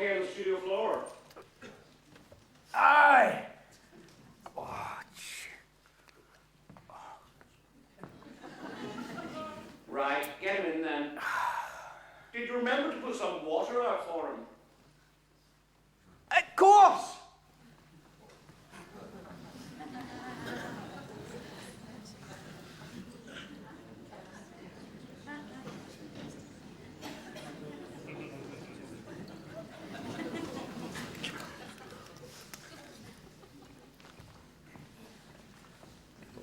okay on the studio floor? Aye. Oh, Right, get him in then. Did you remember to put some water out for him? of course.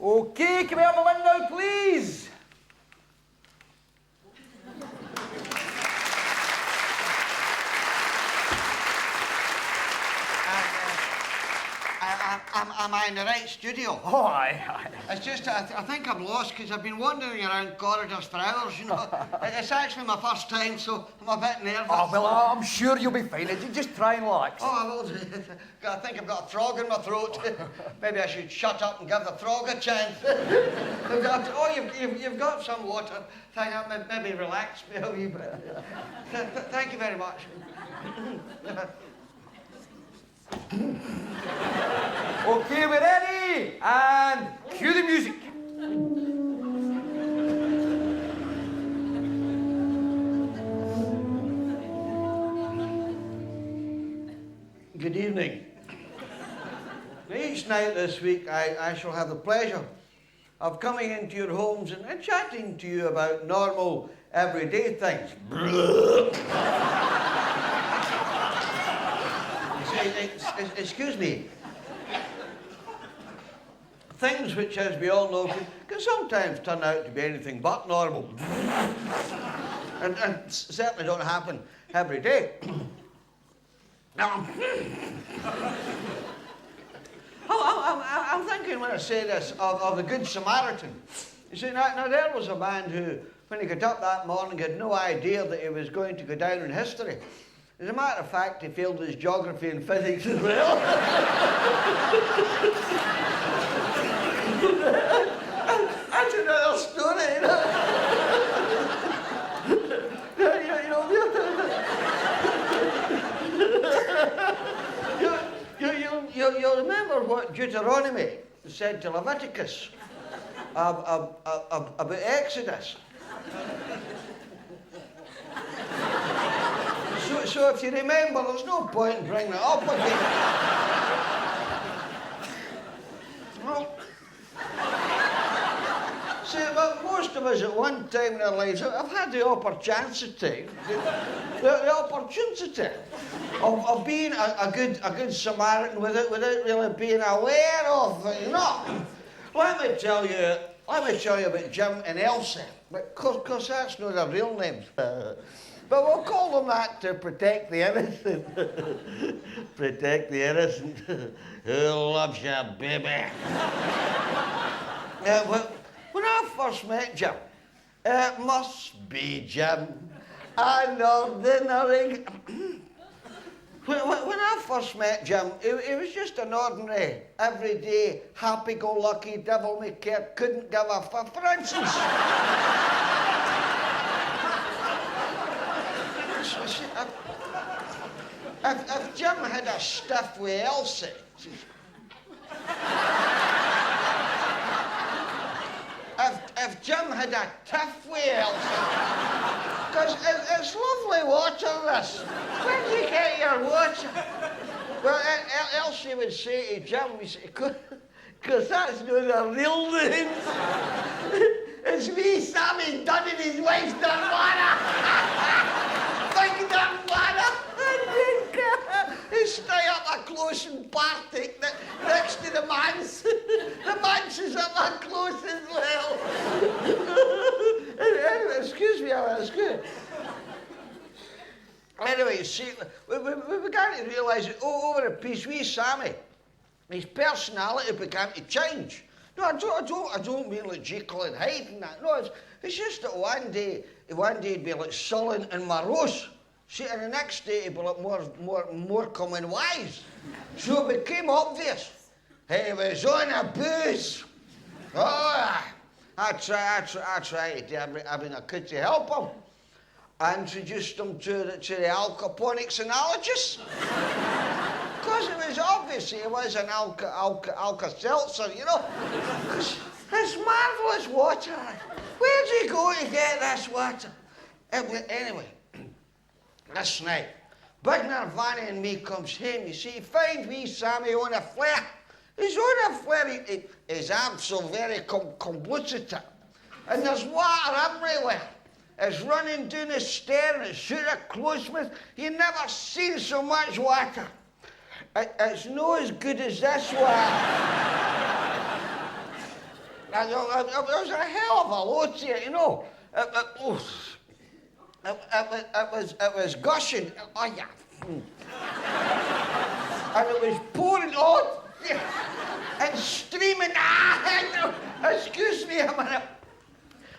Okay, can we have the window, please? Am I in the right studio? Oh, aye. It's just, I think I'm lost because I've been wandering around corridors for hours, you know. It's actually my first time, so I'm a bit nervous. Oh, well, I'm sure you'll be fine. Just try and relax. Oh, I will. I think I've got a frog in my throat. Maybe I should shut up and give the frog a chance. Oh, you've got some water. Maybe relax me a wee bit. Thank you very much. Okay, we're ready. And cue the music. Good evening. Each night this week, I shall have the pleasure of coming into your homes and chatting to you about normal, everyday things. Excuse me. Things which, as we all know, can sometimes turn out to be anything but normal. and certainly don't happen every day. Now, I'm thinking when I say this of the Good Samaritan. You see, now there was a man who, when he got up that morning, had no idea that he was going to go down in history. As a matter of fact, he failed his geography and physics as well. That's another story, you know. You'll remember what Deuteronomy said to Leviticus about Exodus. So if you remember, there's no point in bringing it up again. Well, see, but most of us at one time in our lives have had the opportunity of being a good Samaritan without really being aware of it, you know. Let me tell you about Jim and Elsie, because that's not their real names. But we'll call them that to protect the innocent. Protect the innocent. Who loves you, baby? When I first met Jim, it must be Jim, an ordinary... When I first met Jim, he was just an ordinary, everyday, happy-go-lucky, devil-may-care, couldn't give a fuck. For instance... If Jim had a stiff with Elsie, if Jim had a tiff with Elsie, because it's lovely water, this. Where do you get your water? Well, Elsie would say to Jim, because that's not a real name. It's me, Sammy, done and his wife's done water. Think done water. He stay up a close and party next to the manse. The manse is up a close as well. Anyway, excuse me, Alan, Anyway, you see, we began to realise that over a piece, wee Sammy, his personality began to change. No, I don't mean like Jekyll and Hyde and that. No, it's just that one day he'd be like sullen and morose. See, and the next day he'd be like more common wise. So it became obvious. He was on a booze. Oh, I try to do everything I could to help him. I introduced him to the alcaponics analogist. Because it was obvious he was an Alka-Seltzer, you know. It's marvellous water. Where'd you go to get this water? Anyway, this night, Big Nirvana and me comes home. You see, he finds wee Sammy on a flare. He's on a flare. His abs are very complicit. And there's water everywhere. It's running down the stair and it's through the clothesmith. You never seen so much water. It's not as good as this one. It was a hell of a load to it, you know. It was gushing. Oh, yeah. And it was pouring on. And streaming. Excuse me a minute.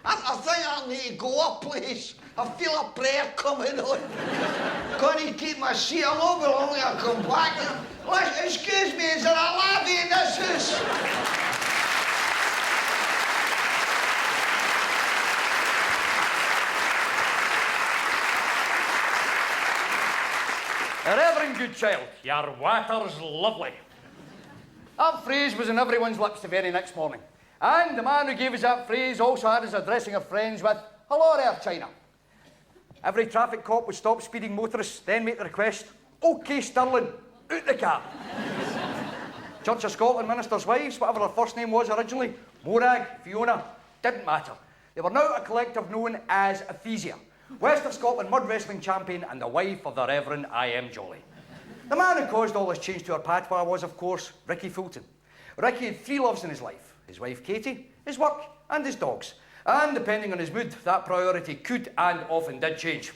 I think I'll need to go up, please. I feel a prayer coming on. Can't keep my seat alone, but only I'll come back. Excuse me, is there a lavvy in this house? Reverend Goodchild, your water's lovely. That phrase was on everyone's lips the very next morning. And the man who gave us that phrase also had his addressing of friends with, "Hello there, China." Every traffic cop would stop speeding motorists, then make the request, "OK, Stirling, out the car." Church of Scotland ministers' wives, whatever their first name was originally, Morag, Fiona, didn't matter. They were now a collective known as Ephesian, West of Scotland mud wrestling champion and the wife of the Reverend I.M. Jolly. The man who caused all this change to her patois was, of course, Rikki Fulton. Rikki had 3 loves in his life: his wife Katie, his work, and his dogs. And depending on his mood, that priority could and often did change.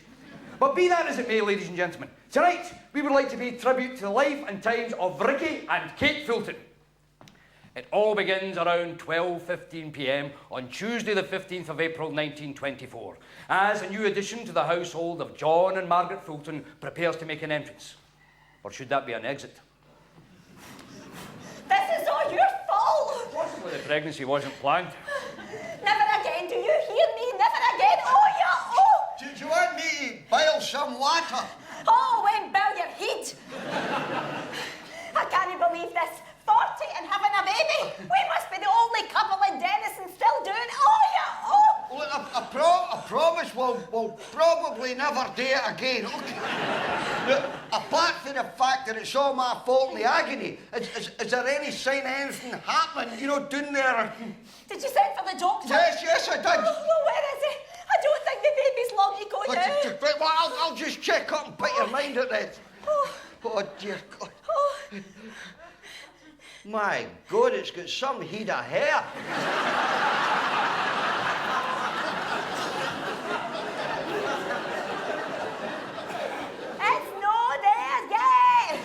But be that as it may, ladies and gentlemen, tonight we would like to pay tribute to the life and times of Rikki and Kate Fulton. It all begins around 12:15 p.m. on Tuesday the 15th of April 1924, as a new addition to the household of John and Margaret Fulton prepares to make an entrance. Or should that be an exit? This is all your fault! Possibly the pregnancy wasn't planned. Never again, do you hear me? Never again! Oh, yeah, oh! Do you want me to boil some water? Oh, when bow your head! I can't believe this. 40 and having a baby! We must be the only couple in Denison still doing it! Oh, yeah, oh! Look, I promise we'll probably never do it again. Okay. Look, apart from the fact that it's all my fault in the agony, is there any sign of anything happening, you know, down there? Did you send for the doctor? Yes, I did. Oh, well, where is he? I don't think the baby's long to go now. Right, well, I'll just check up and put your mind at rest. Oh, dear God. Oh. My God, it's got some head of hair. It's no there yet!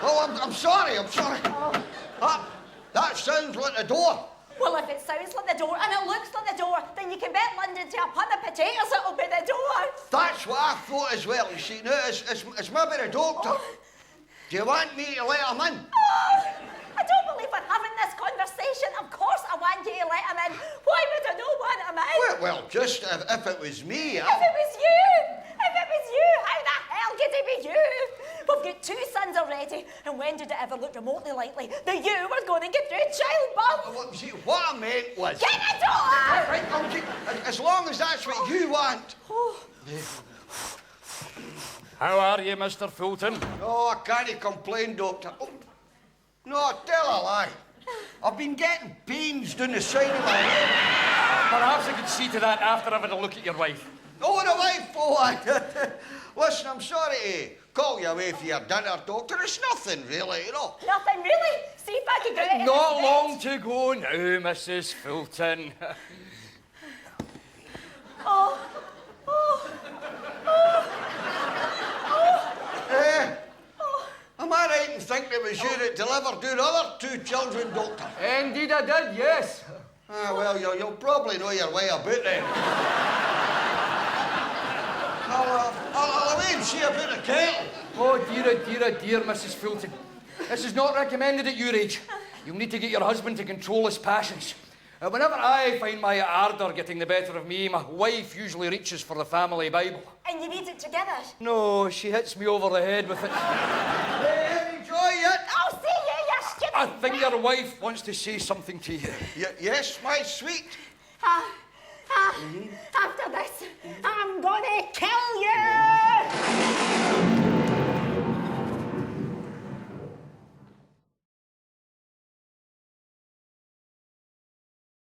Oh, I'm sorry. Oh. That sounds like the door. Well, if it sounds like the door and it looks like the door, then you can bet London to a pun of potatoes it'll be the door. That's what I thought as well. You see, now it's maybe the doctor. Oh. Do you want me to let him in? Oh, I don't believe we're having this conversation. Of course I want you to let him in. Why would I not want him in? Well, just if it was me. If it was you, how the hell could it be you? We've got 2 sons already, and when did it ever look remotely likely that you were going to get through childbirth? Well, see, what I meant was... Get the door! Right, as long as that's what you want. Oh. How are you, Mr. Fulton? No, I can't complain, Doctor. Oh, no, tell a lie. I've been getting pains down the side of my head. Perhaps I could see to that after I've had a look at your wife. Oh, the wife, oh, listen, I'm sorry to call you away for your dinner, Doctor. It's nothing really, you know. Nothing really? See if I can get it in Not this long to go now, Mrs. Fulton. Oh. Am I right in thinking it was you that delivered your other 2 children, Doctor? Indeed I did, yes. Well, you'll probably know your way about then. I'll away and see about the kettle. Oh, dear, Mrs. Fulton. This is not recommended at your age. You'll need to get your husband to control his passions. Whenever I find my ardour getting the better of me, my wife usually reaches for the family Bible. And you read it together? No, she hits me over the head with it. Hey, enjoy it! I'll see you, you stupid... I think your wife wants to say something to you. Yes, my sweet. After this, I'm gonna kill you!